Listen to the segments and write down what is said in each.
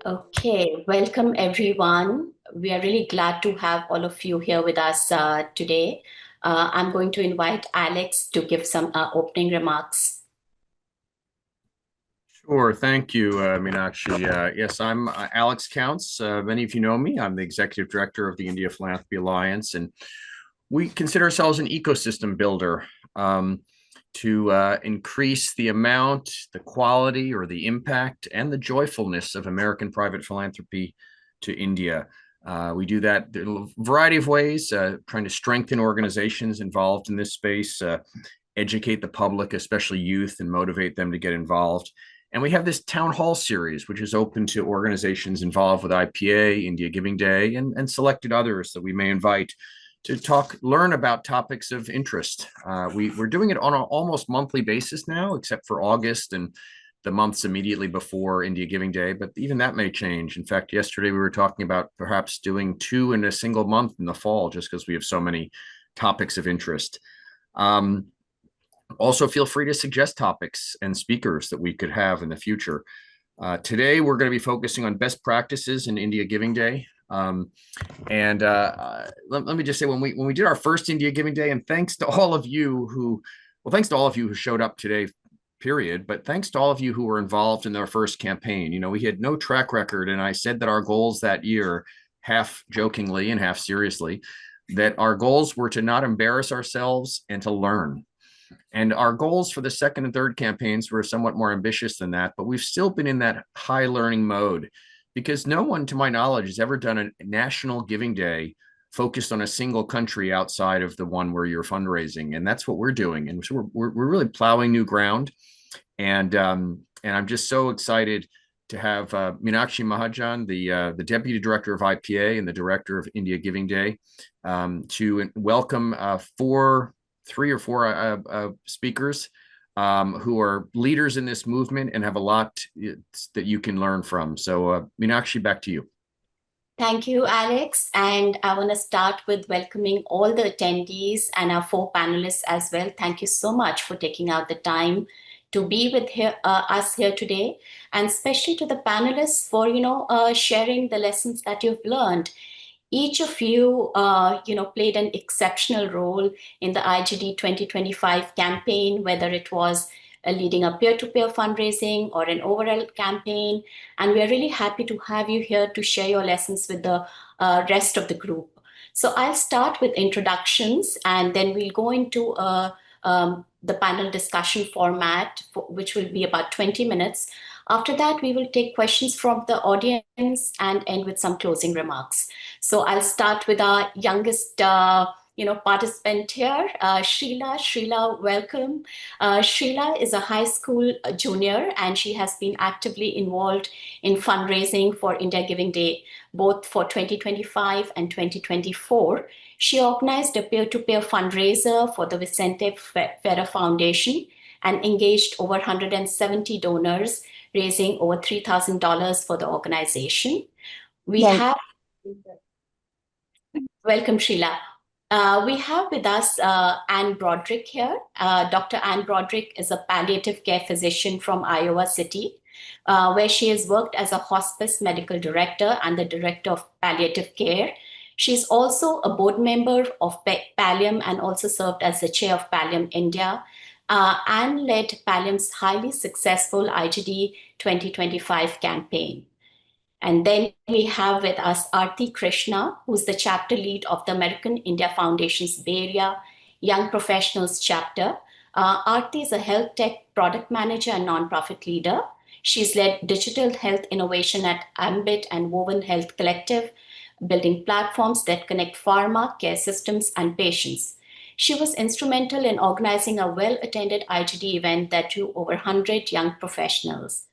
Okay, welcome everyone. We are really glad to have all of you here with us today. I'm going to invite Alex to give some opening remarks. Sure. Thank you, Meenakshi. Yes, I'm Alex Counts. Many of you know me. I'm the executive director of the India Philanthropy Alliance, and we consider ourselves an ecosystem builder to increase the amount, the quality, or the impact and the joyfulness of American private philanthropy to India. We do that in a variety of ways, trying to strengthen organizations involved in this space, educate the public, especially youth, and motivate them to get involved. And we have this town hall series, which is open to organizations involved with IPA, India Giving Day, and selected others that we may invite to learn about topics of interest. We're doing it on an almost monthly basis now, except for August and the months immediately before India Giving Day, but even that may change. In fact, yesterday we were talking about perhaps doing two in a single month in the fall, just because we have so many topics of interest. Also, feel free to suggest topics and speakers that we could have in the future. Today, we're going to be focusing on best practices in India Giving Day. Let me just say, when we did our first India Giving Day, and thanks to all of you who showed up today, period. But thanks to all of you who were involved in our first campaign. You know, we had no track record, and I said that our goals that year, half jokingly and half seriously, that our goals were to not embarrass ourselves and to learn. And our goals for the second and third campaigns were somewhat more ambitious than that, but we've still been in that high learning mode because no one, to my knowledge, has ever done a national giving day focused on a single country outside of the one where you're fundraising. And that's what we're doing. And so we're really plowing new ground. And I'm just so excited to have Meenakshi Mahajan, the deputy director of IPA and the director of India Giving Day, to welcome three or four speakers who are leaders in this movement and have a lot that you can learn from. So, Meenakshi, back to you. Thank you, Alex. And I want to start with welcoming all the attendees and our four panelists as well. Thank you so much for taking out the time to be with us here today, and especially to the panelists for sharing the lessons that you've learned. Each of you, played an exceptional role in the IGD 2025 campaign, whether it was leading a peer-to-peer fundraising or an overall campaign. And we are really happy to have you here to share your lessons with the rest of the group. So I'll start with introductions, and then we'll go into the panel discussion format, which will be about 20 minutes. After that, we will take questions from the audience and end with some closing remarks. So I'll start with our youngest participant here, Srila. Srila, welcome. Srila is a high school junior, and she has been actively involved in fundraising for India Giving Day, both for 2025 and 2024. She organized a peer-to-peer fundraiser for the Vicente Ferrer Foundation and engaged over 170 donors, raising over $3,000 for the organization. We Yes. have, welcome Sheila. We have with us Anne Broderick here. Dr. Anne Broderick is a palliative care physician from Iowa City, where she has worked as a hospice medical director and the director of palliative care. She's also a board member of Pallium and also served as the chair of Pallium India. Anne led Pallium's highly successful IGD 2025 campaign. And then we have with us Aarti Krishna, who's the chapter lead of the American India Foundation's Bay Area Young Professionals chapter. Aarti is a health tech product manager and nonprofit leader. She's led digital health innovation at Ambit and Woven Health Collective, building platforms that connect pharma, care systems, and patients. She was instrumental in organizing a well-attended IGD event that drew over 100 young professionals.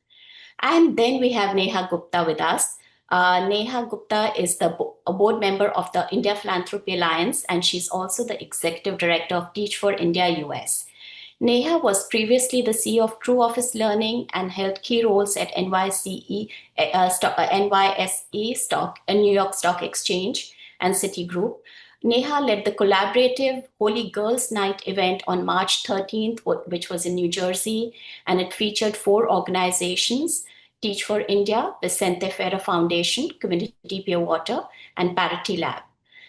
And then we have Neha Gupta with us. Neha Gupta is a board member of the India Philanthropy Alliance, and she's also the executive director of Teach for India US. Neha was previously the CEO of True Office Learning and held key roles at NYSE Stock, New York Stock Exchange, and Citigroup. Neha led the collaborative Holy Girls Night event on March 13th, which was in New Jersey, and it featured 4 organizations: Teach for India, Vicente Ferrer Foundation, Community Pure Water, and Parity Lab.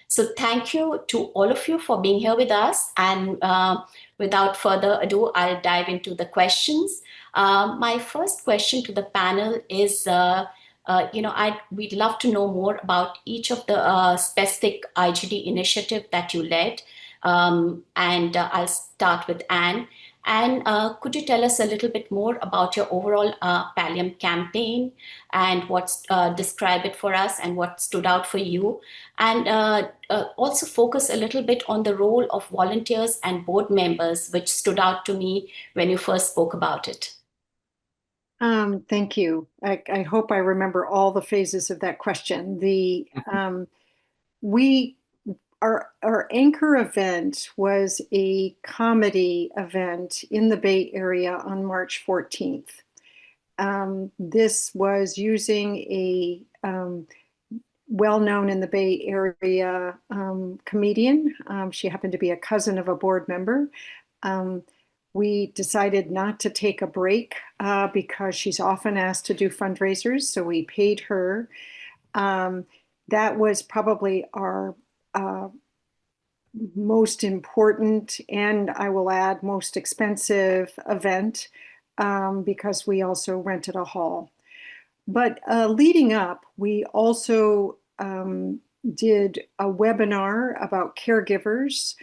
So thank you to all of you for being here with us. And without further ado, I'll dive into the questions. My first question to the panel is, we'd love to know more about each of the specific IGD initiative that you led. And I'll start with Anne. And could you tell us a little bit more about your overall Pallium campaign and describe it for us and what stood out for you? And also focus a little bit on the role of volunteers and board members, which stood out to me when you first spoke about it. Thank you. I hope I remember all the phases of that question. We our anchor event was a comedy event in the Bay Area on March 14th. This was using a well-known in the Bay Area comedian. She happened to be a cousin of a board member. We decided not to take a break because she's often asked to do fundraisers, so we paid her. That was probably our most important, and I will add most expensive event because we also rented a hall. But leading up, we also did a webinar about caregivers.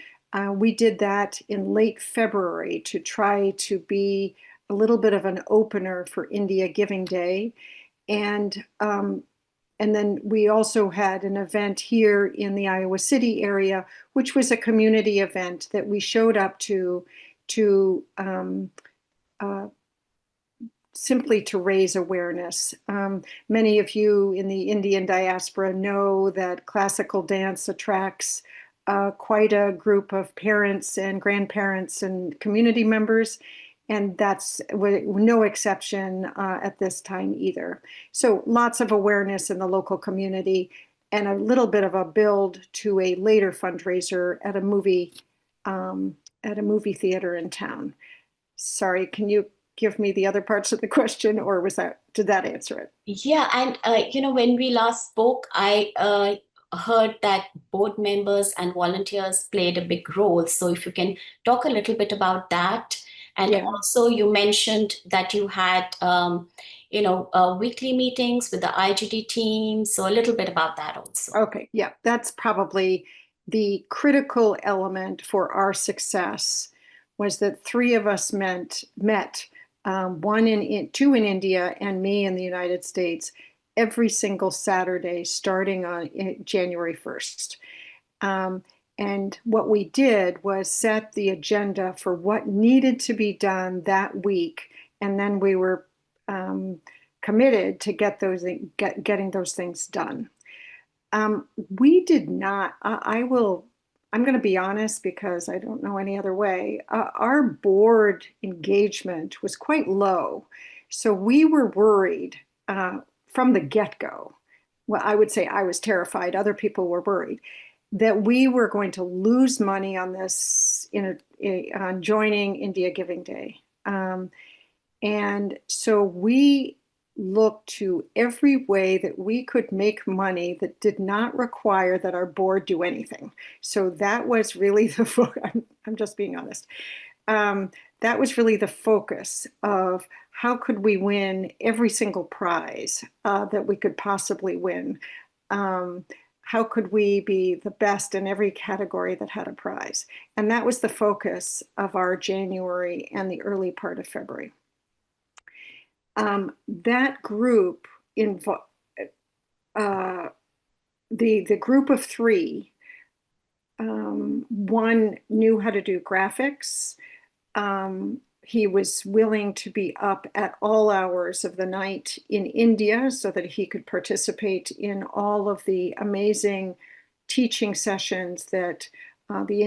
We did that in late February to try to be a little bit of an opener for India Giving Day. And then we also had an event here in the Iowa City area, which was a community event that we showed up to simply to raise awareness. Many of you in the Indian diaspora know that classical dance attracts quite a group of parents and grandparents and community members, and that's no exception at this time either. So lots of awareness in the local community and a little bit of a build to a later fundraiser at a movie theater in town. Sorry, can you give me the other parts of the question, or did that answer it? Yeah, and when we last spoke, I heard that board members and volunteers played a big role. So if you can talk a little bit about that. And Yeah. also you mentioned that you had, weekly meetings with the IGD team. So a little bit about that also. Okay, yeah, that's probably the critical element for our success was that three of us met, two in India and me in the United States every single Saturday starting on January 1st. And what we did was set the agenda for what needed to be done that week, and then we were committed to getting those things done. We did not. I'm going to be honest because I don't know any other way. Our board engagement was quite low, so we were worried from the get-go. Well, I would say I was terrified. Other people were worried that we were going to lose money on this on joining India Giving Day. And so we looked to every way that we could make money that did not require that our board do anything. So that was really I'm just being honest. That was really the focus of how could we win every single prize that we could possibly win. How could we be the best in every category that had a prize? And that was the focus of our January and the early part of February. That group, the group of three, one knew how to do graphics. He was willing to be up at all hours of the night in India so that he could participate in all of the amazing teaching sessions that the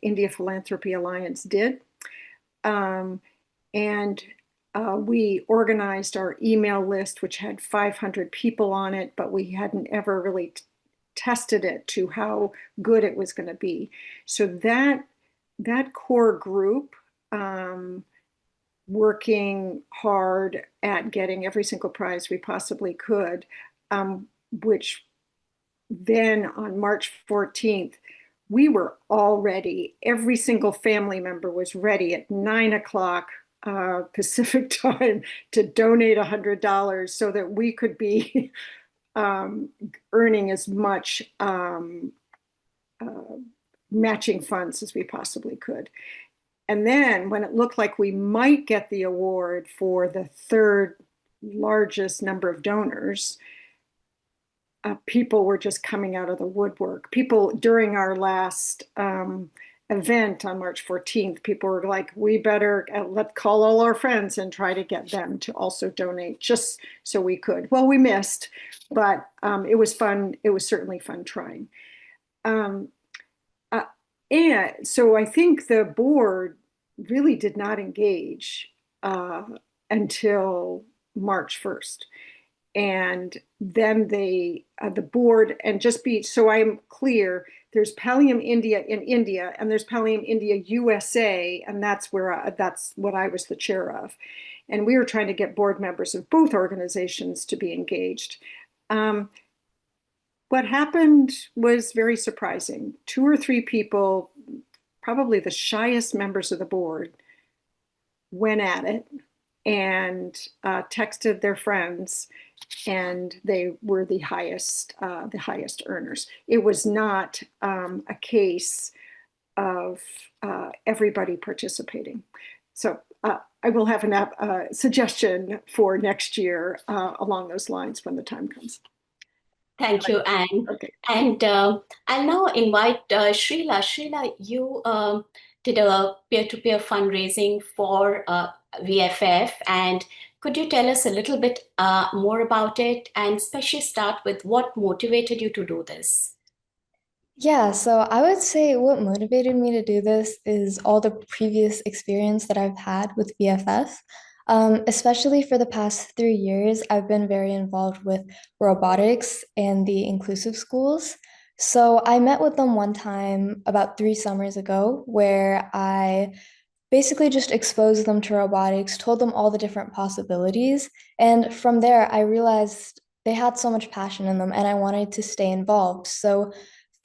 India Philanthropy Alliance did. We organized our email list, which had 500 people on it, but we hadn't ever really tested it to how good it was going to be. So that core group working hard at getting every single prize we possibly could, which then on March 14th, we were all ready. Every single family member was ready at 9 o'clock Pacific time to donate $100 so that we could be earning as much matching funds as we possibly could. And then when it looked like we might get the award for the third largest number of donors, people were just coming out of the woodwork. People during our last event on March 14th, people were like, we better let's call all our friends and try to get them to also donate just so we could. Well, we missed, but it was fun. It was certainly fun trying. And so I think the board really did not engage until March 1st. And then the board, and just be so I'm clear, there's Pallium India in India and there's Pallium India USA, and that's what I was the chair of. And we were trying to get board members of both organizations to be engaged. What happened was very surprising. 2 or 3 people, probably the shyest members of the board, went at it and texted their friends, and they were the highest earners. It was not a case of everybody participating. So I will have a suggestion for next year along those lines when the time comes. Thank you, Anne. Okay. And I'll now invite Srila. Srila, you did a peer-to-peer fundraising for VFF, and could you tell us a little bit more about it, and especially start with what motivated you to do this? Yeah, so I would say what motivated me to do this is all the previous experience that I've had with BFF. Especially for the past 3 years, I've been very involved with robotics and the inclusive schools. So I met with them one time about 3 summers ago, where I basically just exposed them to robotics, told them all the different possibilities. And from there, I realized they had so much passion in them and I wanted to stay involved. So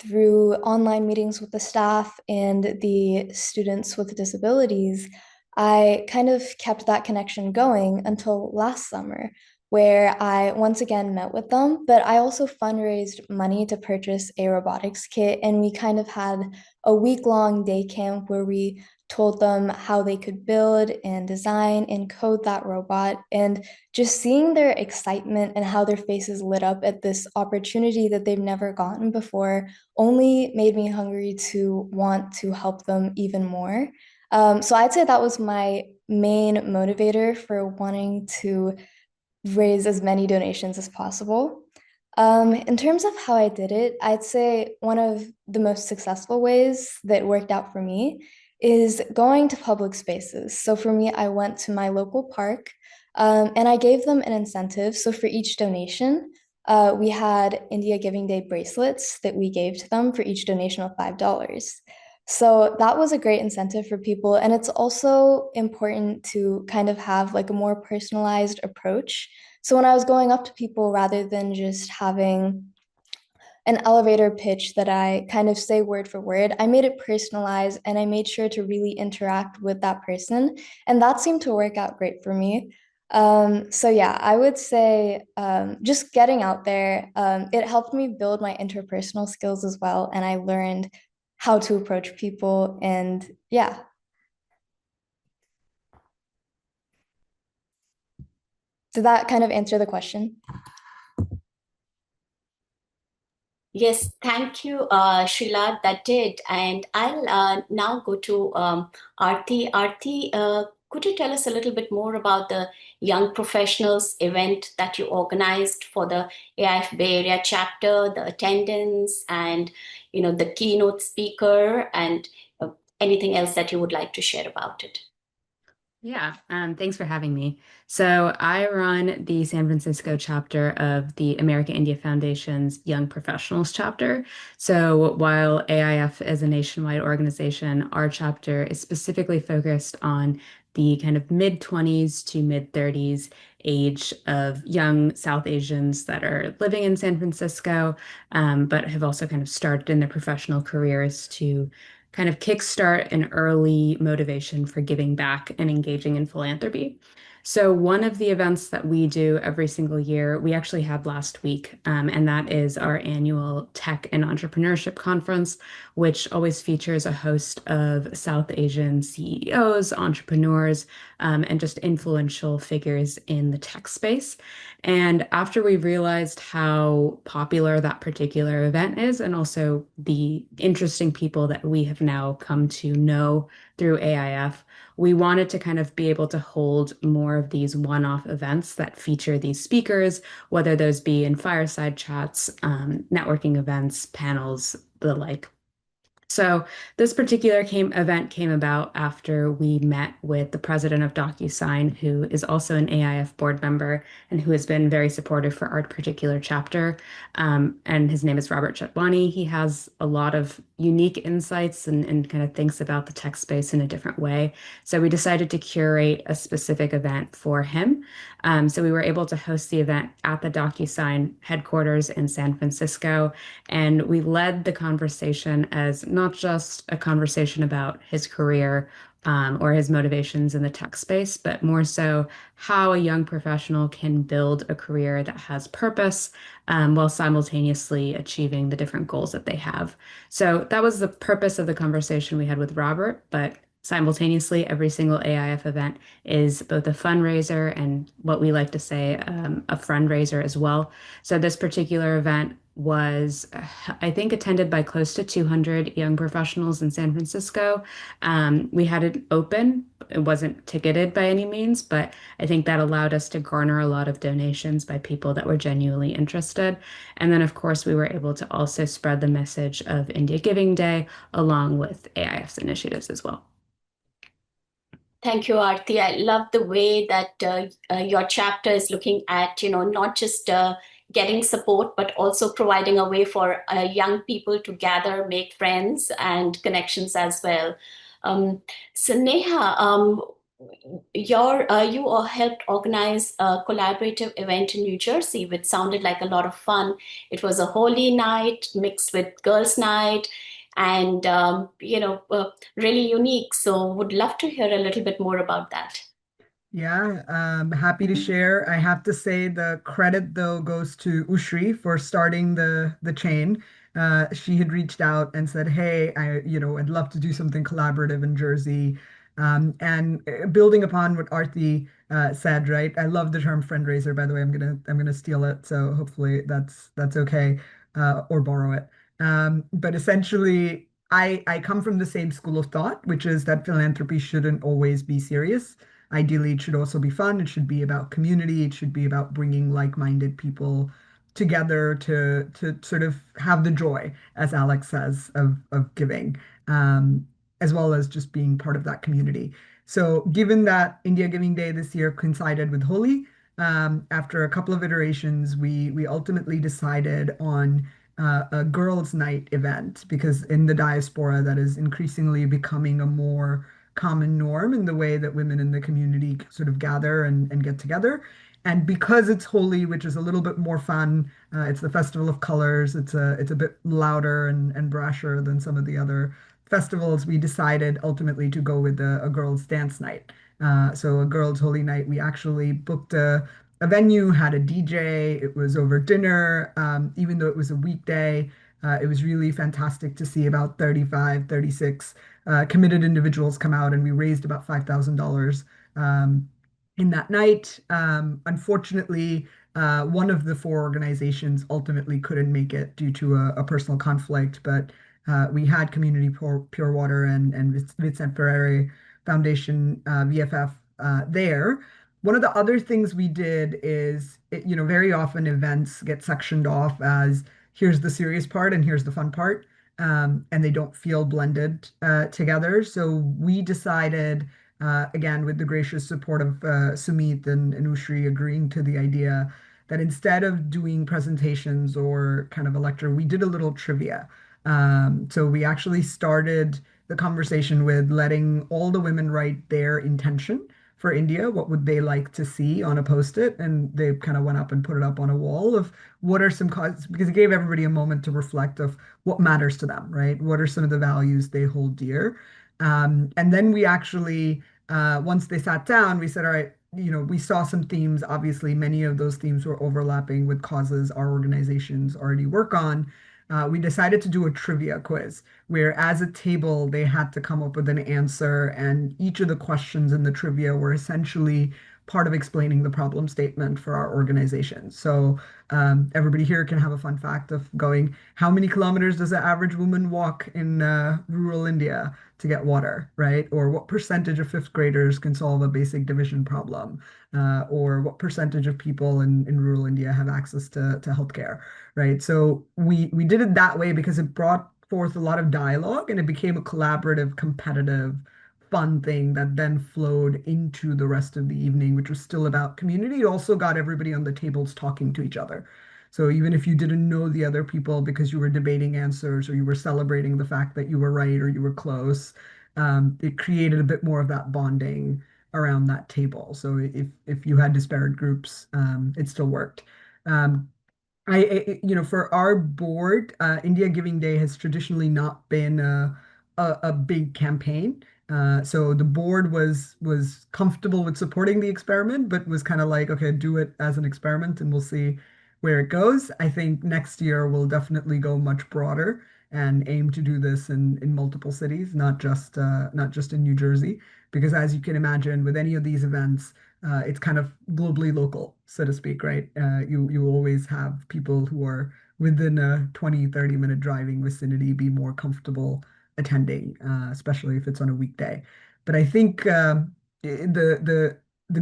through online meetings with the staff and the students with disabilities, I kind of kept that connection going until last summer, where I once again met with them. But I also fundraised money to purchase a robotics kit, and we kind of had a week-long day camp where we told them how they could build and design and code that robot. And just seeing their excitement and how their faces lit up at this opportunity that they've never gotten before only made me hungry to want to help them even more. So I'd say that was my main motivator for wanting to raise as many donations as possible. In terms of how I did it, I'd say one of the most successful ways that worked out for me is going to public spaces. So for me, I went to my local park and I gave them an incentive. So for each donation, we had India Giving Day bracelets that we gave to them for each donation of $5. So that was a great incentive for people. And it's also important to kind of have like a more personalized approach. So when I was going up to people, rather than just having an elevator pitch that I kind of say word for word, I made it personalized and I made sure to really interact with that person. And that seemed to work out great for me. So yeah, I would say just getting out there, it helped me build my interpersonal skills as well. And I learned how to approach people. And yeah. Did that kind of answer the question? Yes, thank you, Srila, that did. And I'll now go to Aarti. Aarti, could you tell us a little bit more about the Young Professionals event that you organized for the AIF Bay Area chapter, the attendance, and the keynote speaker, and anything else that you would like to share about it? Yeah, thanks for having me. So I run the San Francisco chapter of the American India Foundation's Young Professionals chapter. So while AIF is a nationwide organization, our chapter is specifically focused on the kind of mid-20s to mid-30s age of young South Asians that are living in San Francisco, but have also kind of started in their professional careers to kind of kickstart an early motivation for giving back and engaging in philanthropy. So, one of the events that we do every single year, we actually had last week, and that is our annual Tech and Entrepreneurship Conference, which always features a host of South Asian CEOs, entrepreneurs, and just influential figures in the tech space. And after we realized how popular that particular event is, and also the interesting people that we have now come to know through AIF, we wanted to kind of be able to hold more of these one-off events that feature these speakers, whether those be in fireside chats, networking events, panels, the like. So this particular event came about after we met with the president of DocuSign, who is also an AIF board member and who has been very supportive for our particular chapter. And his name is Robert Chetwani. He has a lot of unique insights and kind of thinks about the tech space in a different way. So we decided to curate a specific event for him. So we were able to host the event at the DocuSign headquarters in San Francisco. And we led the conversation as not just a conversation about his career or his motivations in the tech space, but more so how a young professional can build a career that has purpose while simultaneously achieving the different goals that they have. So that was the purpose of the conversation we had with Robert, but simultaneously, every single AIF event is both a fundraiser and what we like to say a fundraiser as well. So this particular event was, I think, attended by close to 200 young professionals in San Francisco. We had it open. It wasn't ticketed by any means, but I think that allowed us to garner a lot of donations by people that were genuinely interested. And then, of course, we were able to also spread the message of India Giving Day along with AIF's initiatives as well. Thank you, Aarti. I love the way that your chapter is looking at, not just getting support, but also providing a way for young people to gather, make friends and connections as well. Um, so Neha, you all helped organize a collaborative event in New Jersey, which sounded like a lot of fun. It was a holy night mixed with girls' night, and really unique. So, would love to hear a little bit more about that. Yeah, happy to share. I have to say the credit though goes to Ushri for starting the chain. She had reached out and said, "Hey, I'd love to do something collaborative in Jersey." And building upon what Arti said, right? I love the term fundraiser, by the way. I'm gonna steal it, so hopefully that's okay, or borrow it. But essentially, I come from the same school of thought, which is that philanthropy shouldn't always be serious. Ideally, it should also be fun. It should be about community. It should be about bringing like-minded people together to sort of have the joy, as Alex says, of giving, um, as well as just being part of that community. So, given that India Giving Day this year coincided with Holi, after a couple of iterations, we ultimately decided on a girls' night event because in the diaspora, that is increasingly becoming a more common norm in the way that women in the community sort of gather and get together. And because it's Holi, which is a little bit more fun, it's the festival of colors. It's a bit louder and brasher than some of the other festivals. We decided ultimately to go with a girls' dance night. So a girls' Holi night. We actually booked a venue, had a DJ. It was over dinner, even though it was a weekday. It was really fantastic to see about 35, 36 committed individuals come out, and we raised about $5,000 in that night. Unfortunately, one of the four organizations ultimately couldn't make it due to a personal conflict, but we had Community Pure Water and Vincent Ferreri Foundation, VFF, there. One of the other things we did is, very often events get sectioned off as here's the serious part and here's the fun part, and they don't feel blended together. So we decided again, with the gracious support of Sumit and Ushri agreeing to the idea that instead of doing presentations or kind of a lecture, we did a little trivia. So we actually started the conversation with letting all the women write their intention for India. What would they like to see on a post-it? And they kind of went up and put it up on a wall of what are some causes, because it gave everybody a moment to reflect of what matters to them, right? What are some of the values they hold dear? And then we actually, once they sat down, we said, all right, we saw some themes. Obviously, many of those themes were overlapping with causes our organizations already work on. We decided to do a trivia quiz where, as a table, they had to come up with an answer, and each of the questions in the trivia were essentially part of explaining the problem statement for our organization. So everybody here can have a fun fact of going, how many kilometers does an average woman walk in rural India to get water, right? Or what percentage of fifth graders can solve a basic division problem? Or what percentage of people in rural India have access to healthcare, right? So we did it that way because it brought forth a lot of dialogue and it became a collaborative, competitive, fun thing that then flowed into the rest of the evening, which was still about community. It also got everybody on the tables talking to each other. So even if you didn't know the other people because you were debating answers or you were celebrating the fact that you were right or you were close, it created a bit more of that bonding around that table. So if you had disparate groups, it still worked. Um, for our board, India Giving Day has traditionally not been a big campaign. So the board was comfortable with supporting the experiment, but was kind of like, okay, do it as an experiment, and we'll see where it goes. I think next year we'll definitely go much broader and aim to do this in multiple cities, not just in New Jersey, because as you can imagine, with any of these events it's kind of globally local, so to speak, right? You always have people who are within a 20-30 minute driving vicinity be more comfortable attending, especially if it's on a weekday. But I think the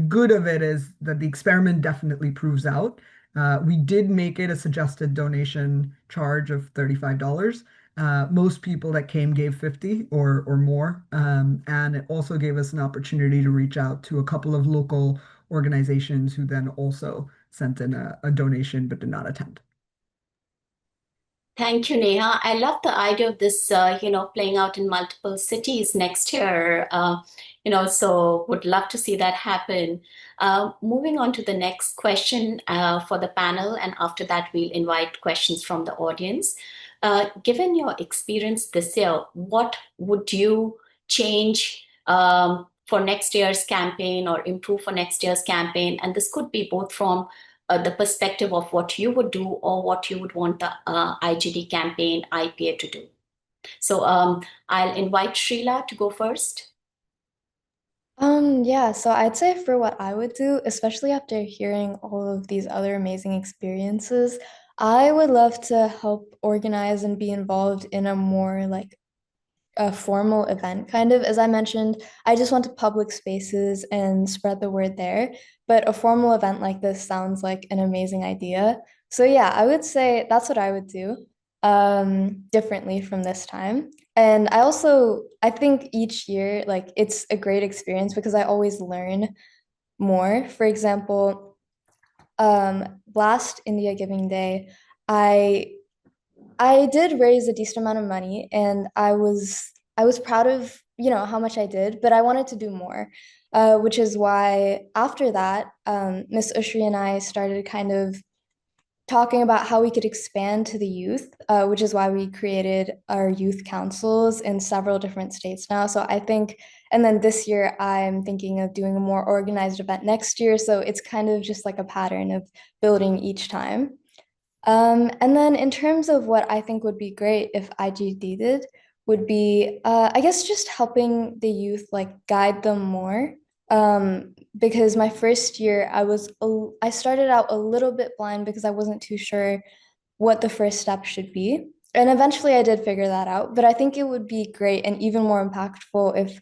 good of it is that the experiment definitely proves out. We did make it a suggested donation charge of $35. Most people that came gave 50 or more. And it also gave us an opportunity to reach out to a couple of local organizations who then also sent in a donation but did not attend. Thank you, Neha. I love the idea of this, playing out in multiple cities next year. So would love to see that happen. Moving on to the next question for the panel, and after that, we'll invite questions from the audience. Given your experience this year, what would you change for next year's campaign or improve for next year's campaign? And this could be both from the perspective of what you would do or what you would want the IGD campaign, IPA to do. So I'll invite Srila to go first. Yeah, so I'd say for what I would do, especially after hearing all of these other amazing experiences, I would love to help organize and be involved in a more like a formal event kind of. As I mentioned, I just went to public spaces and spread the word there, but a formal event like this sounds like an amazing idea. So yeah, I would say that's what I would do differently from this time. And I think each year, like it's a great experience because I always learn more. For example, last India Giving Day, I I did raise a decent amount of money and I was proud of, how much I did, but I wanted to do more. Which is why after that, Miss Ushri and I started kind of talking about how we could expand to the youth, which is why we created our youth councils in several different states now. So I think, and then this year I'm thinking of doing a more organized event next year. So it's kind of just like a pattern of building each time. And then in terms of what I think would be great if IGD did, would be, I guess, just helping the youth, like guide them more. Because my first year, I started out a little bit blind because I wasn't too sure what the first step should be. And eventually I did figure that out, but I think it would be great and even more impactful if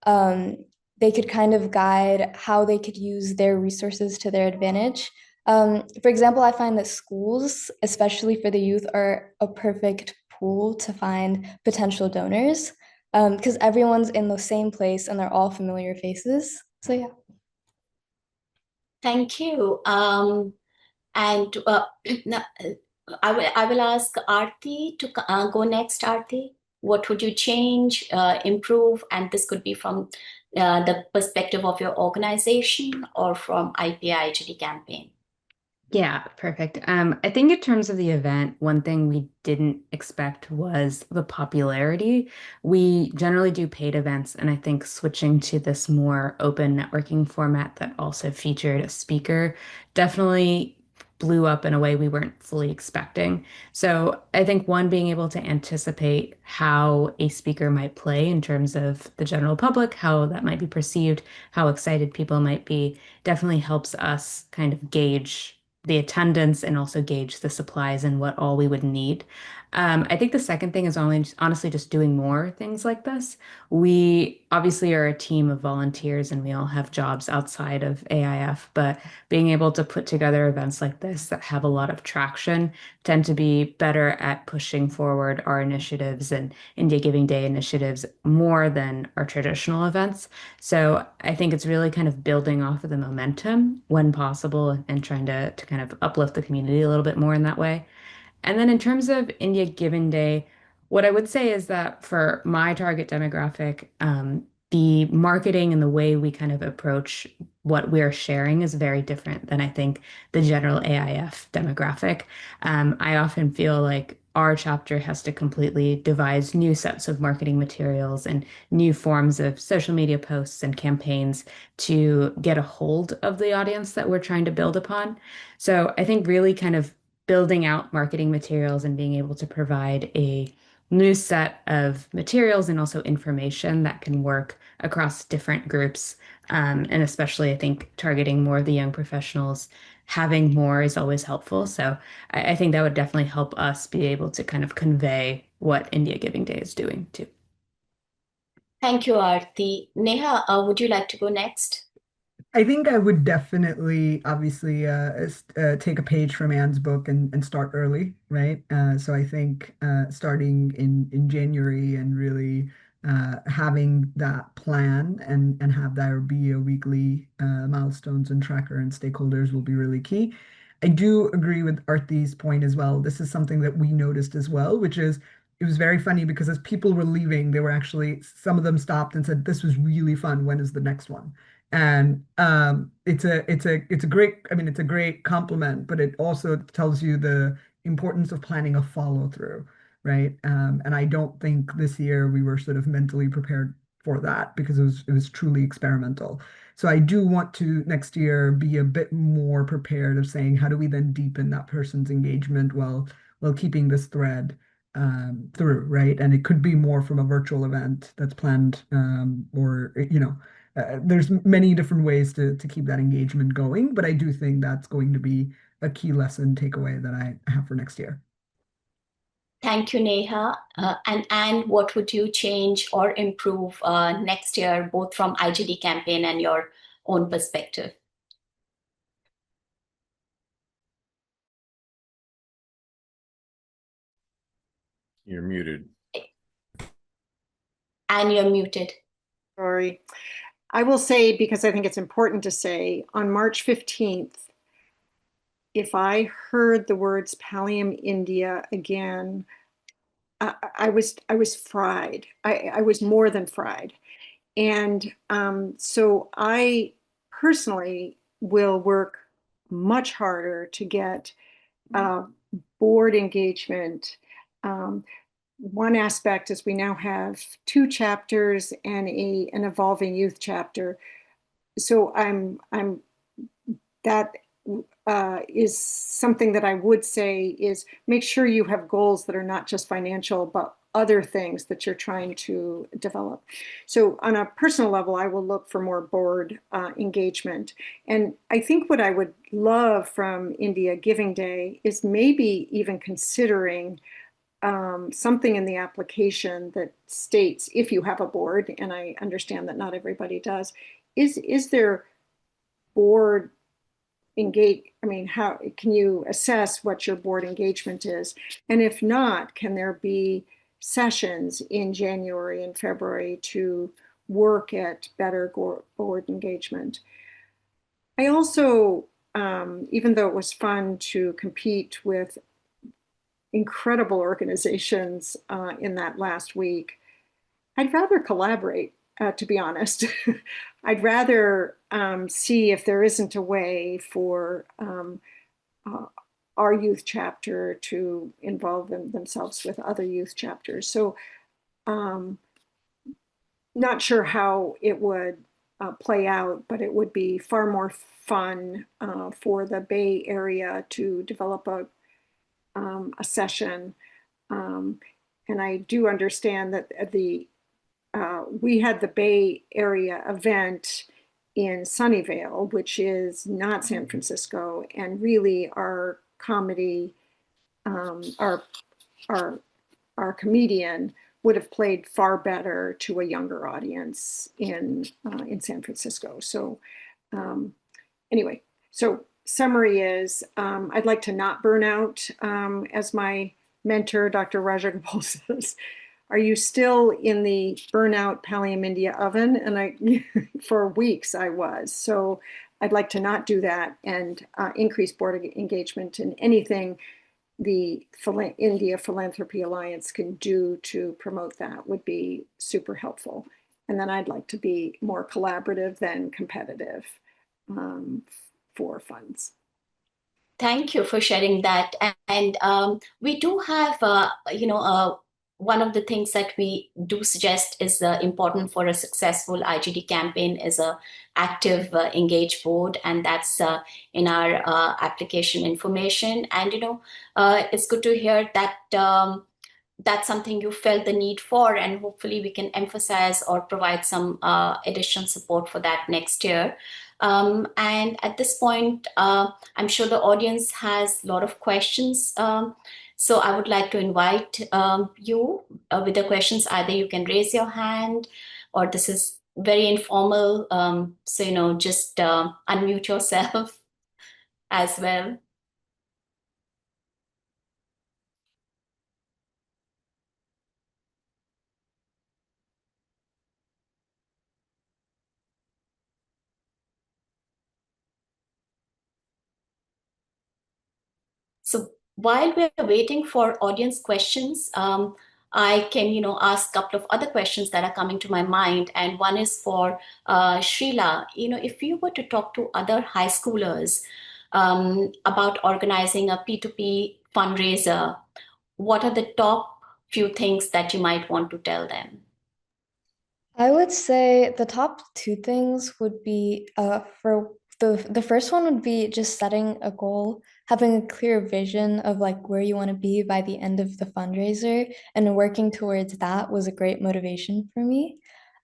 um, they could kind of guide how they could use their resources to their advantage. For example, I find that schools, especially for the youth, are a perfect pool to find potential donors. because everyone's in the same place and they're all familiar faces. So yeah. Thank you. And now, I will ask Aarti to go next. Aarti, what would you change, improve? And this could be from the perspective of your organization or from IPA IGD campaign. Yeah, perfect. I think in terms of the event, one thing we didn't expect was the popularity. We generally do paid events, and I think switching to this more open networking format that also featured a speaker definitely blew up in a way we weren't fully expecting. So I think one, being able to anticipate how a speaker might play in terms of the general public, how that might be perceived, how excited people might be, definitely helps us kind of gauge the attendance and also gauge the supplies and what all we would need. I think the second thing is only honestly just doing more things like this. We obviously are a team of volunteers and we all have jobs outside of AIF, but being able to put together events like this that have a lot of traction tend to be better at pushing forward our initiatives and India Giving Day initiatives more than our traditional events. So I think it's really kind of building off of the momentum when possible and trying to kind of uplift the community a little bit more in that way. And then in terms of India Giving Day, what I would say is that for my target demographic, the marketing and the way we kind of approach what we're sharing is very different than I think the general AIF demographic. I often feel like our chapter has to completely devise new sets of marketing materials and new forms of social media posts and campaigns to get a hold of the audience that we're trying to build upon. So I think really kind of building out marketing materials and being able to provide a new set of materials and also information that can work across different groups. And especially, I think targeting more of the young professionals, having more is always helpful. So I think that would definitely help us be able to kind of convey what India Giving Day is doing too. Thank you, Aarti. Neha, would you like to go next? I think I would definitely, obviously, take a page from Anne's book and start early, right? So I think starting in January and really having that plan and have there be a weekly milestones and tracker and stakeholders will be really key. I do agree with Arthi's point as well. This is something that we noticed as well, which is it was very funny because as people were leaving, they were actually, some of them stopped and said, "This was really fun. When is the next one?" And it's a great, I mean, it's a great compliment, but it also tells you the importance of planning a follow through, right? And I don't think this year we were sort of mentally prepared for that because it was truly experimental. So I do want to next year be a bit more prepared of saying how do we then deepen that person's engagement while keeping this thread through, right? And it could be more from a virtual event that's planned, or there's many different ways to keep that engagement going, but I do think that's going to be a key lesson takeaway that I have for next year. Thank you, Neha. And what would you change or improve next year, both from IGD campaign and your own perspective? You're muted. And you're muted. Sorry. I will say, because I think it's important to say, on March 15th, if I heard the words Pallium India again, I was fried. I was more than fried. And so I personally will work much harder to get board engagement. One aspect is we now have 2 chapters and an evolving youth chapter. So that is something that I would say is make sure you have goals that are not just financial, but other things that you're trying to develop. So on a personal level, I will look for more board engagement. And I think what I would love from India Giving Day is maybe even considering something in the application that states, if you have a board, and I understand that not everybody does, is there board engage? I mean, how can you assess what your board engagement is? And if not, can there be sessions in January and February to work at better board engagement. I also, even though it was fun to compete with incredible organizations in that last week, I'd rather collaborate, to be honest. I'd rather see if there isn't a way for our youth chapter to involve themselves with other youth chapters. So not sure how it would play out, but it would be far more fun for the Bay Area to develop a session. And I do understand that we had the Bay Area event in Sunnyvale, which is not San Francisco, and really our comedy, our comedian would have played far better to a younger audience in San Francisco. So anyway, so summary is I'd like to not burn out, as my mentor, Dr. Raja Gopal says. Are you still in the burnout Pallium India oven? And for weeks I was. So I'd like to not do that and increase board engagement in anything the India Philanthropy Alliance can do to promote that would be super helpful. And then I'd like to be more collaborative than competitive for funds. Thank you for sharing that. And we do have, one of the things that we do suggest is important for a successful IGD campaign is a active engaged board, and that's in our application information. And it's good to hear that that's something you felt the need for, and hopefully we can emphasize or provide some additional support for that next year. And at this point, I'm sure the audience has a lot of questions. So I would like to invite you with the questions. Either you can raise your hand, or this is very informal. So, just unmute yourself as well. So while we're waiting for audience questions, I can, ask a couple of other questions that are coming to my mind. And one is for Srila. If you were to talk to other high schoolers about organizing a P2P fundraiser, what are the top few things that you might want to tell them? I would say the top two things would be for the first one would be just setting a goal, having a clear vision of like where you want to be by the end of the fundraiser, and working towards that was a great motivation for me.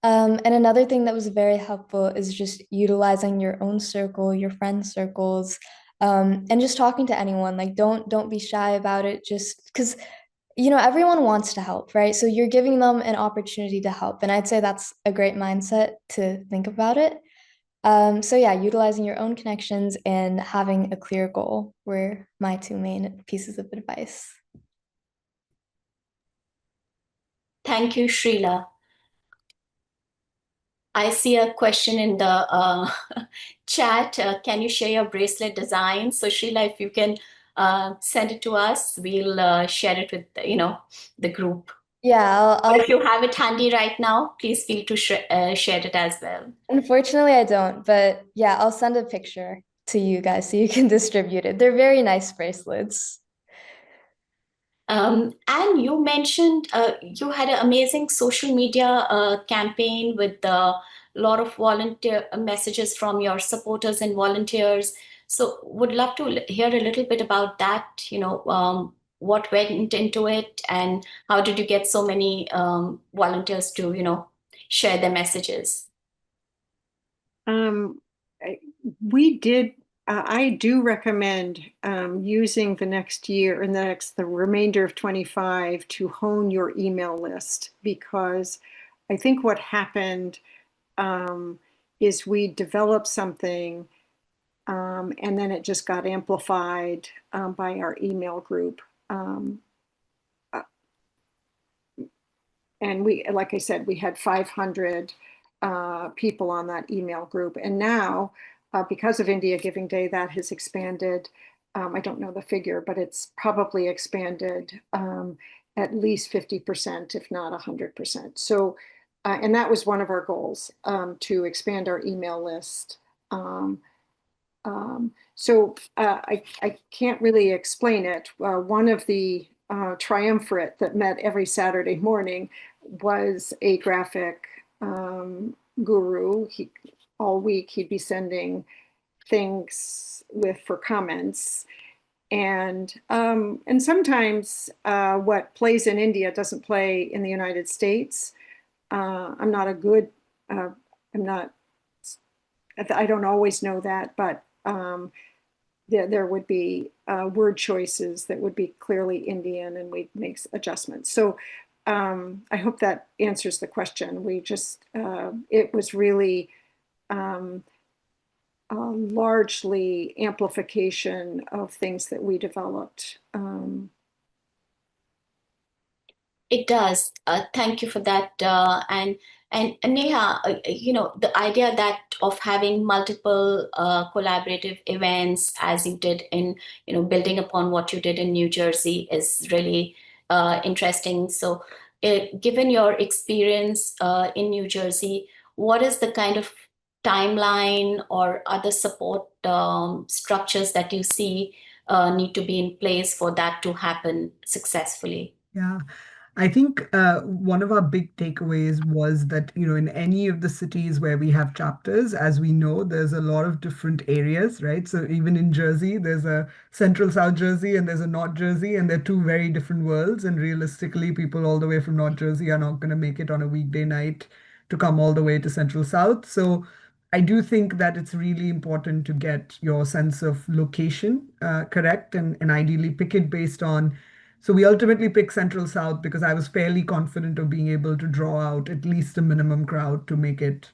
And another thing that was very helpful is just utilizing your own circle, your friend circles, and just talking to anyone. Like don't be shy about it, just because everyone wants to help, right? So you're giving them an opportunity to help. And I'd say that's a great mindset to think about it. So yeah, utilizing your own connections and having a clear goal were my two main pieces of advice. Thank you, Srila. I see a question in the chat. Can you share your bracelet design? So Sheila, if you can send it to us, we'll share it with the group. Yeah, Or if you have it handy right now, please feel to share it as well. unfortunately I don't, but yeah, I'll send a picture to you guys so you can distribute it. They're very nice bracelets. And you mentioned you had an amazing social media campaign with a lot of volunteer messages from your supporters and volunteers. So would love to hear a little bit about that, what went into it and how did you get so many volunteers to, share their messages? We did. I do recommend using the next year and the remainder of 25 to hone your email list, because I think what happened is we developed something and then it just got amplified by our email group. and we, like I said, we had 500 people on that email group. And now, because of India Giving Day, that has expanded. I don't know the figure, but it's probably expanded at least 50%, if not 100%. So, and that was one of our goals, to expand our email list. I can't really explain it. One of the triumvirate that met every Saturday morning was a graphic guru. All week he'd be sending things for comments, and sometimes what plays in India doesn't play in the United States. I'm not a good. I'm not. I don't always know that, but there would be word choices that would be clearly Indian, and we make adjustments. So I hope that answers the question. We just, it was really largely amplification of things that we developed. It does. Thank you for that. And Neha, the idea that of having multiple collaborative events, as you did in, building upon what you did in New Jersey, is really interesting. So, given your experience in New Jersey, what is the kind of timeline or other support structures that you see need to be in place for that to happen successfully? Yeah. I think one of our big takeaways was that, in any of the cities where we have chapters, as we know, there's a lot of different areas, right? So even in Jersey, there's a central South Jersey and there's a North Jersey, and they're two very different worlds. And realistically, people all the way from North Jersey are not going to make it on a weekday night to come all the way to Central South. So I do think that it's really important to get your sense of location correct, and ideally pick it based on. So we ultimately picked Central South because I was fairly confident of being able to draw out at least a minimum crowd to make it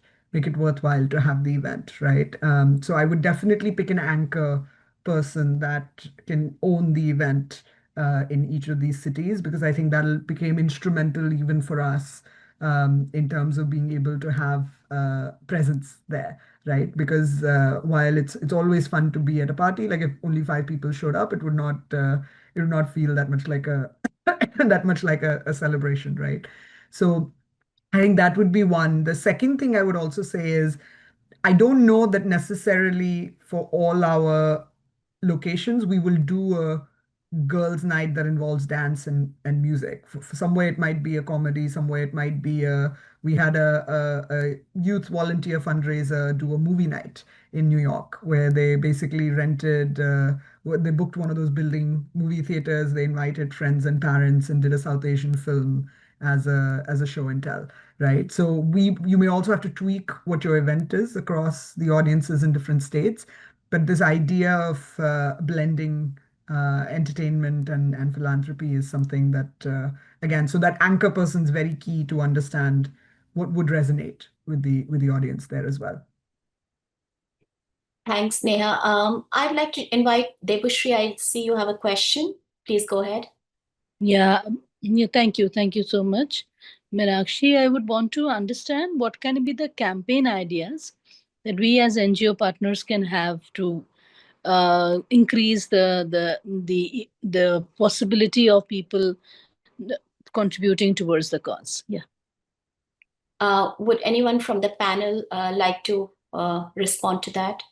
worthwhile to have the event, right? So I would definitely pick an anchor person that can own the event in each of these cities, because I think that became instrumental even for us in terms of being able to have presence there, right? Because while it's always fun to be at a party, like if only 5 people showed up, it would not feel that much like a that much like a celebration, right? So I think that would be one. The second thing I would also say is I don't know that necessarily for all our locations we will do a girls' night that involves dance and music. For somewhere it might be a comedy, somewhere it might be we had a youth volunteer fundraiser do a movie night in New York where they basically they booked one of those building movie theaters. They invited friends and parents and did a South Asian film as a show and tell, right? So you may also have to tweak what your event is across the audiences in different states. But this idea of blending entertainment and philanthropy is something that, again, so that anchor person's very key to understand what would resonate with the audience there as well. Thanks, Neha. I'd like to invite Debushri. I see you have a question. Please go ahead. Yeah, thank you. Thank you so much. Meenakshi, I would want to understand what can be the campaign ideas that we as NGO partners can have to increase the possibility of people contributing towards the cause. Yeah. Would anyone from the panel like to respond to that?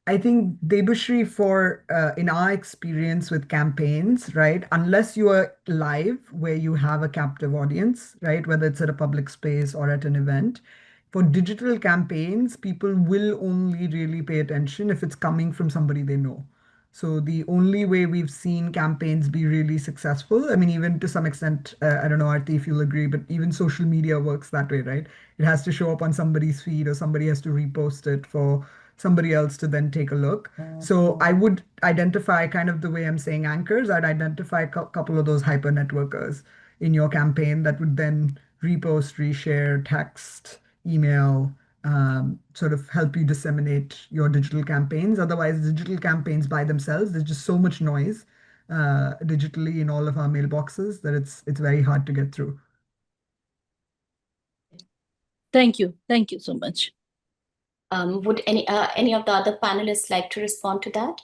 I think Debashri, for in our experience with campaigns, right, unless you are live where you have a captive audience, right, whether it's at a public space or at an event, for digital campaigns, people will only really pay attention if it's coming from somebody they know. So the only way we've seen campaigns be really successful, I mean, even to some extent, I don't know, Arti, if you'll agree, but even social media works that way, right? It has to show up on somebody's feed or somebody has to repost it for somebody else to then take a look. So I would identify kind of the way I'm saying anchors, I'd identify a couple of those hyper networkers in your campaign that would then repost, reshare, text, email, sort of help you disseminate your digital campaigns. Otherwise, digital campaigns by themselves, there's just so much noise digitally in all of our mailboxes that it's very hard to get through. Thank you. Thank you so much. Would any of the other panelists like to respond to that?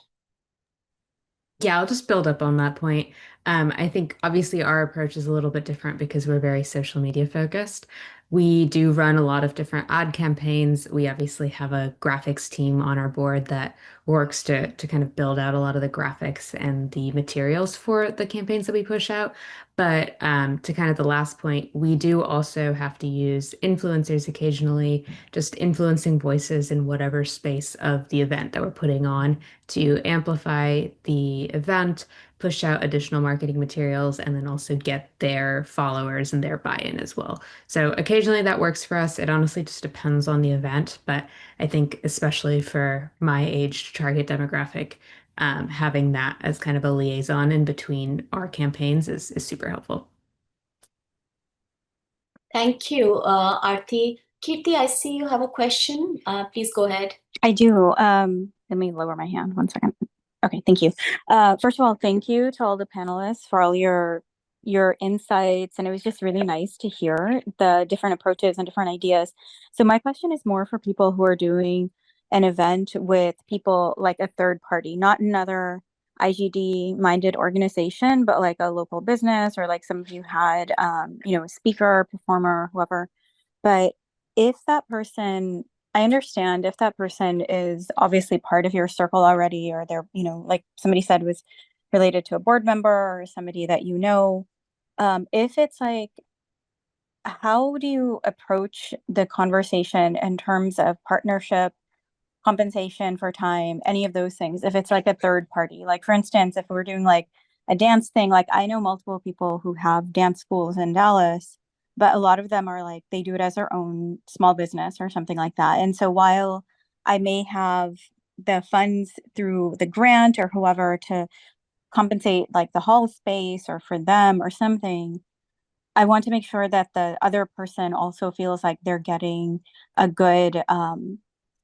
Yeah, I'll just build up on that point. I think obviously our approach is a little bit different because we're very social media focused. We do run a lot of different ad campaigns. We obviously have a graphics team on our board that works to kind of build out a lot of the graphics and the materials for the campaigns that we push out. But to kind of the last point, we do also have to use influencers occasionally, just influencing voices in whatever space of the event that we're putting on to amplify the event, push out additional marketing materials, and then also get their followers and their buy-in as well. So occasionally that works for us. It honestly just depends on the event, but I think especially for my age target demographic, having that as kind of a liaison in between our campaigns is super helpful. Thank you, Arti. Kirti, I see you have a question. Please go ahead. I do. Let me lower my hand 1 second. Okay, thank you. First of all, thank you to all the panelists for all your insights, and it was just really nice to hear the different approaches and different ideas. So my question is more for people who are doing an event with people like a third party, not another IGD minded organization, but like a local business or like some of you had, a speaker, performer, whoever. But if that person, I understand if that person is obviously part of your circle already, or they're, like somebody said, was related to a board member or somebody that you know. If it's like, how do you approach the conversation in terms of partnership, compensation for time, any of those things? If it's like a third party, like for instance, if we're doing like a dance thing, like I know multiple people who have dance schools in Dallas, but a lot of them are like, they do it as their own small business or something like that. And so while I may have the funds through the grant or whoever to compensate like the hall space or for them or something, I want to make sure that the other person also feels like they're getting a good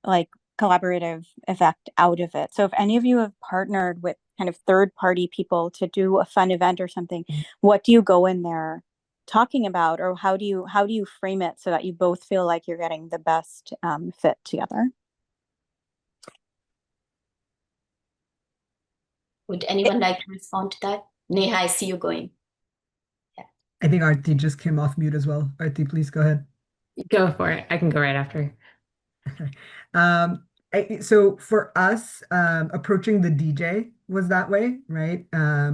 like collaborative effect out of it. So if any of you have partnered with kind of third party people to do a fun event or something, what do you go in there talking about, or how do you frame it so that you both feel like you're getting the best fit together? Would anyone like to respond to that? Neha, I see you going. I think Arti just came off mute as well. Arti, please go ahead. Go for it. I can go right after. Okay. So for us, approaching the DJ was that way, right?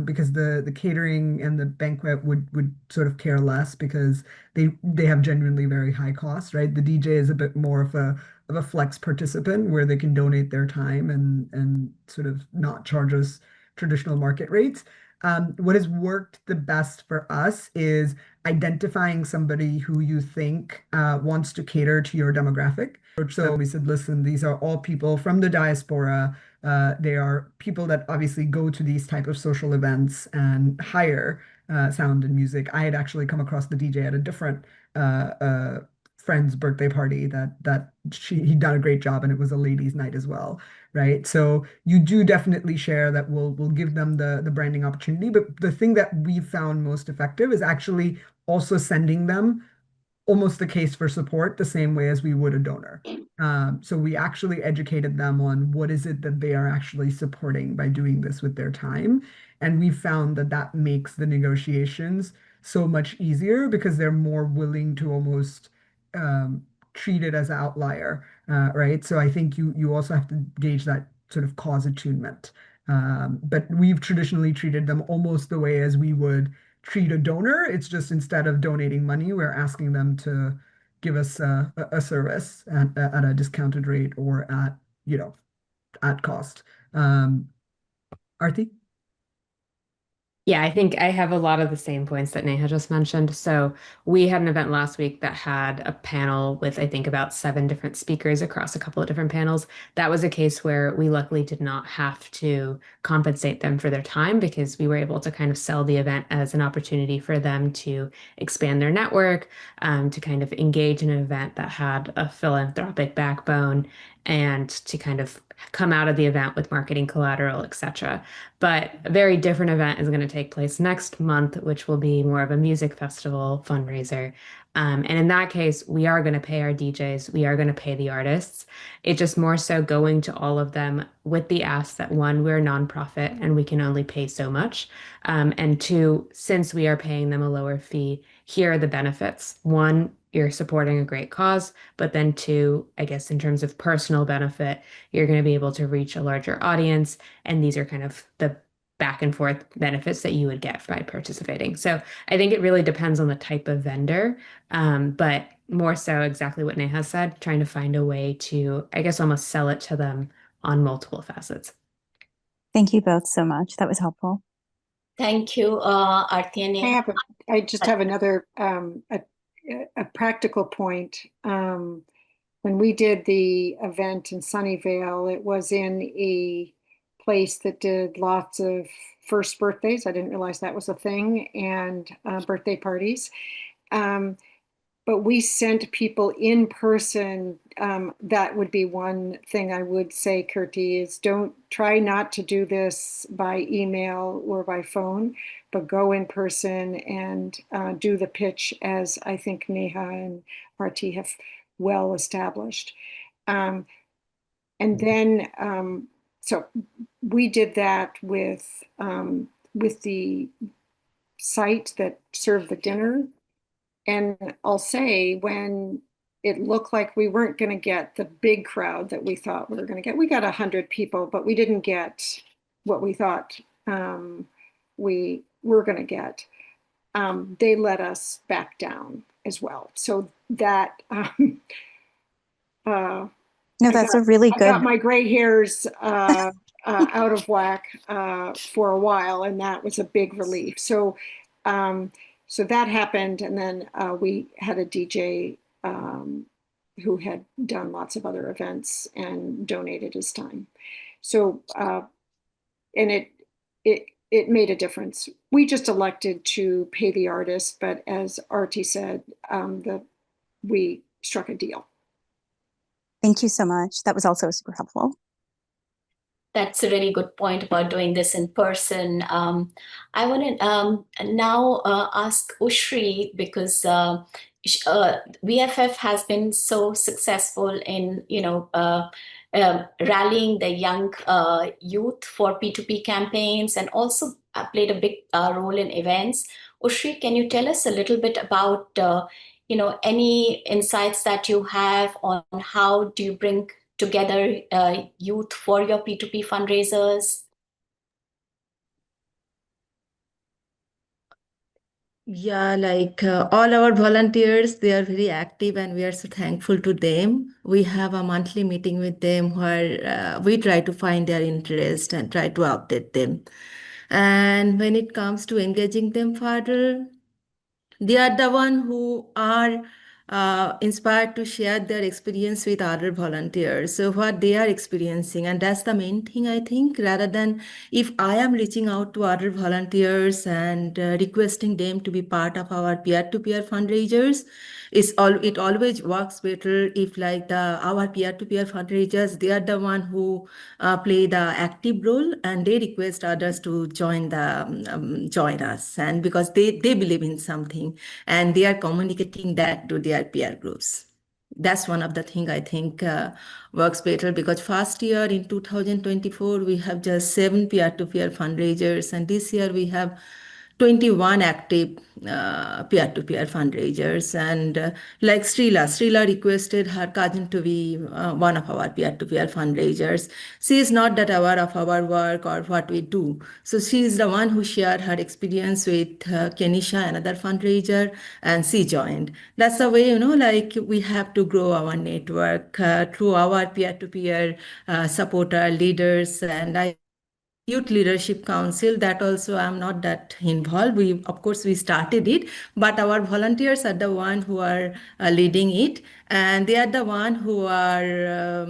Because the catering and the banquet would sort of care less because they have genuinely very high costs, right? The DJ is a bit more of a flex participant where they can donate their time and sort of not charge us traditional market rates. What has worked the best for us is identifying somebody who you think wants to cater to your demographic. So we said, listen, these are all people from the diaspora. They are people that obviously go to these type of social events and hire sound and music. I had actually come across the DJ at a different friend's birthday party that he'd done a great job, and it was a ladies' night as well, right? So you do definitely share that. We'll give them the branding opportunity, but the thing that we found most effective is actually also sending them almost the case for support the same way as we would a donor. So we actually educated them on what is it that they are actually supporting by doing this with their time. And we found that that makes the negotiations so much easier because they're more willing to almost treat it as an outlier, right? So I think you also have to gauge that sort of cause attunement. But we've traditionally treated them almost the way as we would treat a donor. It's just instead of donating money, we're asking them to give us a service at a discounted rate or at cost. Arti? Yeah, I think I have a lot of the same points that Neha just mentioned. So we had an event last week that had a panel with, I think, about 7 different speakers across a couple of different panels. That was a case where we luckily did not have to compensate them for their time because we were able to kind of sell the event as an opportunity for them to expand their network, to kind of engage in an event that had a philanthropic backbone, and to kind of come out of the event with marketing collateral, etc. But a very different event is going to take place next month, which will be more of a music festival fundraiser. And in that case, we are going to pay our DJs, we are going to pay the artists. It's just more so going to all of them with the ask that one, we're a nonprofit and we can only pay so much. And two, since we are paying them a lower fee, here are the benefits. One, you're supporting a great cause, but then two, I guess in terms of personal benefit, you're going to be able to reach a larger audience. And these are kind of the back and forth benefits that you would get by participating. So I think it really depends on the type of vendor, but more so exactly what Neha said, trying to find a way to, I guess, almost sell it to them on multiple facets. Thank you both so much. That was helpful. Thank you, Aarti and Neha. I just have another a practical point. When we did the event in Sunnyvale, it was in a place that did lots of first birthdays. I didn't realize that was a thing, and birthday parties. But we sent people in person. That would be one thing I would say, Kirti, is don't try not to do this by email or by phone, but go in person and do the pitch, as I think Neha and Arti have well established. And then, so we did that with the site that served the dinner. And I'll say, when it looked like we weren't going to get the big crowd that we thought we were going to get, we got 100 people, but we didn't get what we thought we were going to get. They let us back down as well. So that No, that's a really I good. got my gray hairs out of whack for a while, and that was a big relief. So so that happened, and then we had a DJ who had done lots of other events and donated his time. So and it made a difference. We just elected to pay the artist, but as Arti said, we struck a deal. Thank you so much. That was also super helpful. That's a really good point about doing this in person. I want to now ask Ushri, because VFF has been so successful in, rallying the young youth for P2P campaigns, and also played a big role in events. Ushri, can you tell us a little bit about, any insights that you have on how do you bring together youth for your P2P fundraisers? Yeah, like all our volunteers, they are very active and we are so thankful to them. We have a monthly meeting with them where we try to find their interest and try to update them. And when it comes to engaging them further, they are the one who are inspired to share their experience with other volunteers, so what they are experiencing, and that's the main thing, I think, rather than if I am reaching out to other volunteers and requesting them to be part of our peer-to-peer fundraisers. It always works better if like our peer-to-peer fundraisers, they are the one who play the active role and they request others to join join us, and because they believe in something and they are communicating that to their peer groups. That's one of the thing I think works better, because first year in 2024 we have just 7 peer-to-peer fundraisers, and this year we have 21 active peer-to-peer fundraisers. And like Srila requested her cousin to be one of our peer-to-peer fundraisers. She is not that aware of our work or what we do. So she is the one who shared her experience with Kenisha, another fundraiser, and she joined. That's the way, like we have to grow our network through our peer-to-peer supporter leaders. And I Youth Leadership Council, that also I'm not that involved. Of course, we started it, but our volunteers are the one who are leading it, and they are the one who are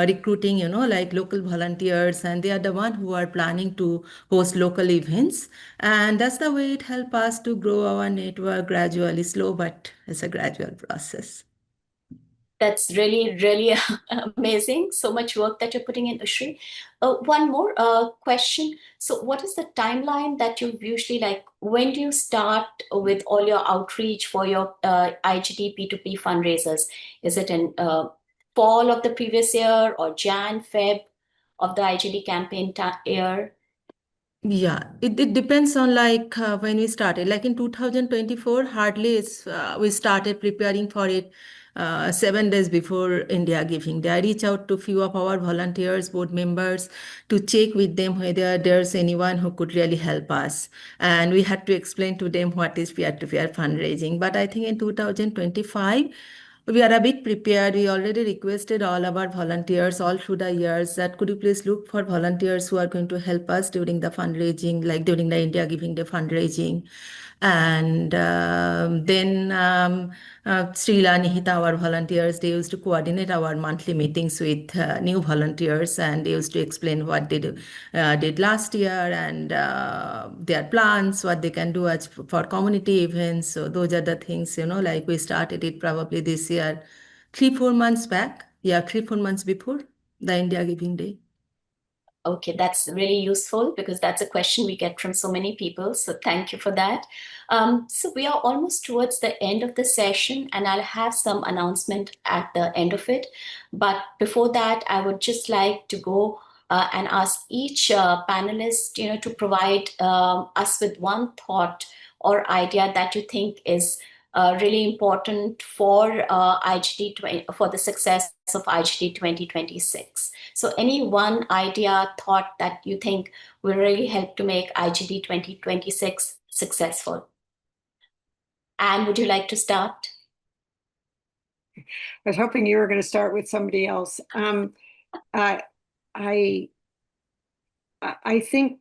recruiting, like local volunteers, and they are the one who are planning to host local events. And that's the way it helps us to grow our network gradually, slow, but it's a gradual process. That's really, really amazing. So much work that you're putting in, Ushri. One more question. So, what is the timeline that you usually like? When do you start with all your outreach for your IGD P2P fundraisers? Is it in fall of the previous year or Jan, Feb of the IGD campaign year? Yeah, it depends on like when we started. Like in 2024, hardly we started preparing for it 7 days before India Giving Day. I reach out to few of our volunteers, board members, to check with them whether there's anyone who could really help us. And we had to explain to them what is peer-to-peer fundraising. But I think in 2025, we are a bit prepared. We already requested all our volunteers all through the years that could you please look for volunteers who are going to help us during the fundraising, like during the India Giving Day fundraising. And then Srila, Nihita, our volunteers, they used to coordinate our monthly meetings with new volunteers, and they used to explain what they did last year and their plans, what they can do as for community events. So those are the things, like we started it probably this year, 3-4 months back. Yeah, 3-4 months before the India Giving Day. Okay, that's really useful because that's a question we get from so many people. So thank you for that. So we are almost towards the end of the session, and I'll have some announcement at the end of it. But before that, I would just like to go and ask each panelist, to provide us with one thought or idea that you think is really important for IGD 20, for the success of IGD 2026. So any one idea, thought that you think will really help to make IGD 2026 successful? Anne, would you like to start? I was hoping you were going to start with somebody else. I think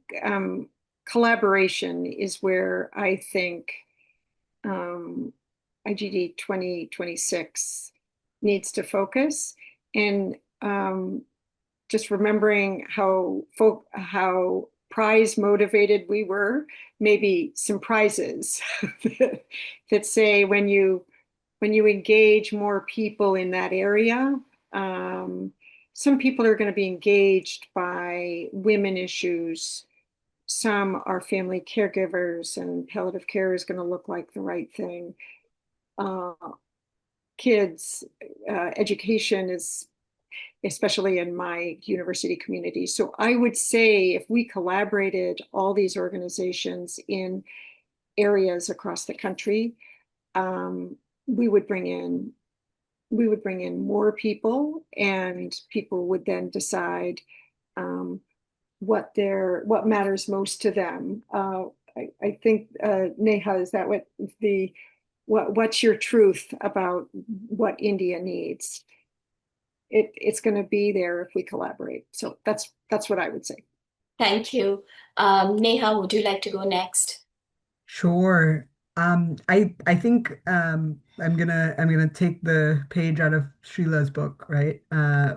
collaboration is where I think IGD 2026 needs to focus, and just remembering how prize motivated we were, maybe some prizes that say when you engage more people in that area, some people are going to be engaged by women issues. Some are family caregivers, and palliative care is going to look like the right thing. Kids, education is, especially in my university community. So I would say if we collaborated all these organizations in areas across the country, we would bring in more people, and people would then decide what matters most to them. I think Neha, is that what's your truth about what India needs? It's going to be there if we collaborate. So that's what I would say. Thank you. Neha, would you like to go next? Sure. I think I'm gonna take the page out of Sheila's book, right?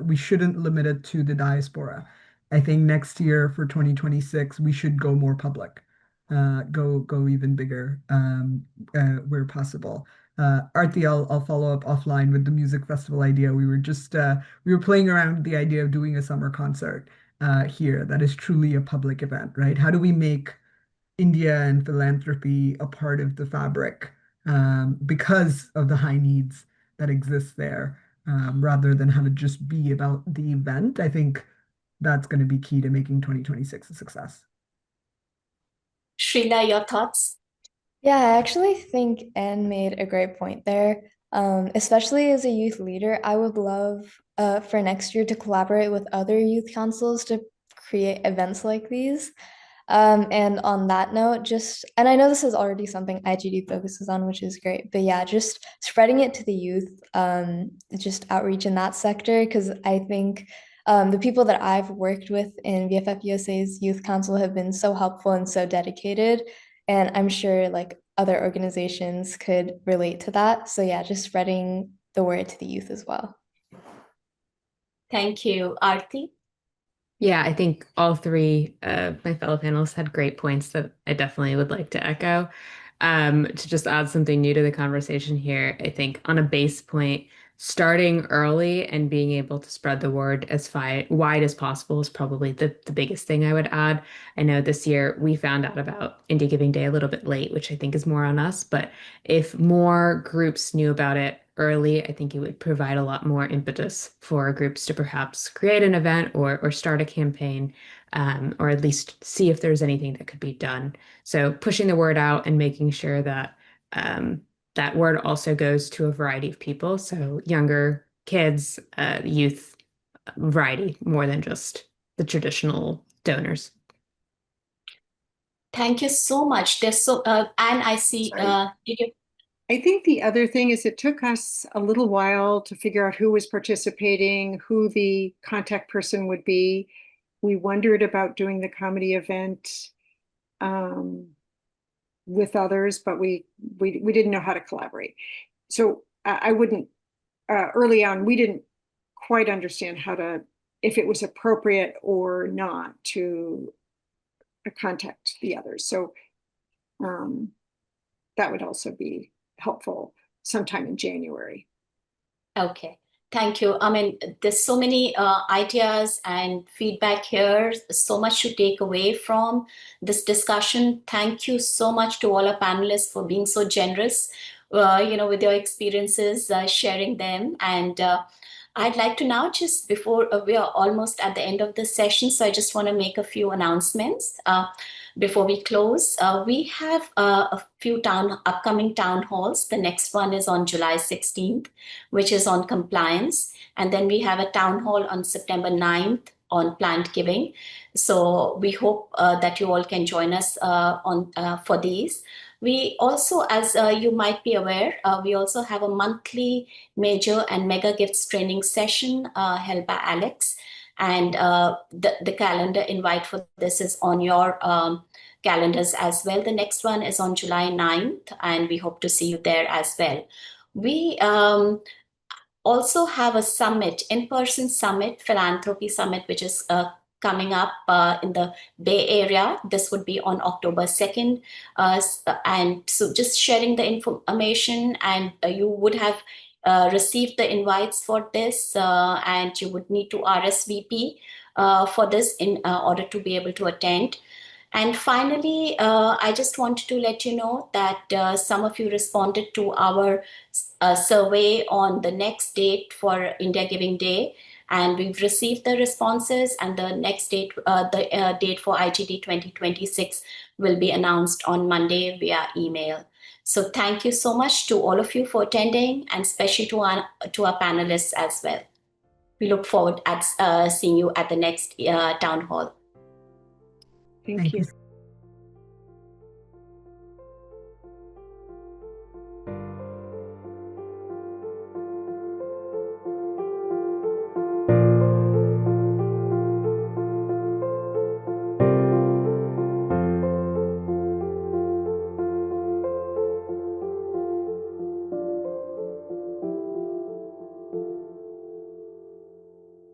We shouldn't limit it to the diaspora. I think next year for 2026 we should go more public, go even bigger where possible. Arti, I'll follow up offline with the music festival idea. We were playing around with the idea of doing a summer concert here that is truly a public event, right? How do we make India and philanthropy a part of the fabric because of the high needs that exist there, rather than have it just be about the event? I think that's going to be key to making 2026 a success. Srila, your thoughts? Yeah, I actually think Anne made a great point there. Especially as a youth leader, I would love for next year to collaborate with other youth councils to create events like these. And on that note, and I know this is already something IGD focuses on, which is great, but yeah, just spreading it to the youth, just outreach in that sector, because I think the people that I've worked with in VFF USA's Youth Council have been so helpful and so dedicated. And I'm sure like other organizations could relate to that. So yeah, just spreading the word to the youth as well. Thank you. Aarti? Yeah, I think all three of my fellow panelists had great points that I definitely would like to echo. To just add something new to the conversation here, I think on a base point, starting early and being able to spread the word as wide as possible is probably the biggest thing I would add. I know this year we found out about India Giving Day a little bit late, which I think is more on us. But if more groups knew about it early, I think it would provide a lot more impetus for groups to perhaps create an event or start a campaign, or at least see if there's anything that could be done. So pushing the word out and making sure that that word also goes to a variety of people. So younger kids, youth, variety, more than just the traditional donors. Thank you so much. There's and I see. I think the other thing is it took us a little while to figure out who was participating, who the contact person would be. We wondered about doing the comedy event with others, but we didn't know how to collaborate. So I wouldn't, early on, we didn't quite understand if it was appropriate or not to contact the others. So that would also be helpful sometime in January. Okay, thank you. I mean, there's so many ideas and feedback here, so much to take away from this discussion. Thank you so much to all our panelists for being so generous, with your experiences, sharing them. And I'd like to now before we are almost at the end of the session, so I just want to make a few announcements. Before we close, we have a few upcoming town halls. The next one is on July 16th, which is on compliance. And then we have a town hall on September 9th on plant giving. So we hope that you all can join us for these. We also, as you might be aware, we also have a monthly major and mega gifts training session held by Alex. And the calendar invite for this is on your calendars as well. The next one is on July 9th, and we hope to see you there as well. We also have a summit, in-person summit, Philanthropy Summit, which is coming up in the Bay Area. This would be on October 2nd. And so just sharing the information, and you would have received the invites for this, and you would need to RSVP for this in order to be able to attend. And finally, I just wanted to let you know that some of you responded to our survey on the next date for India Giving Day. And we've received the responses, and the next date, the date for IGD 2026 will be announced on Monday via email. So thank you so much to all of you for attending, and especially to our panelists as well. We look forward at seeing you at the next town hall. Thank you.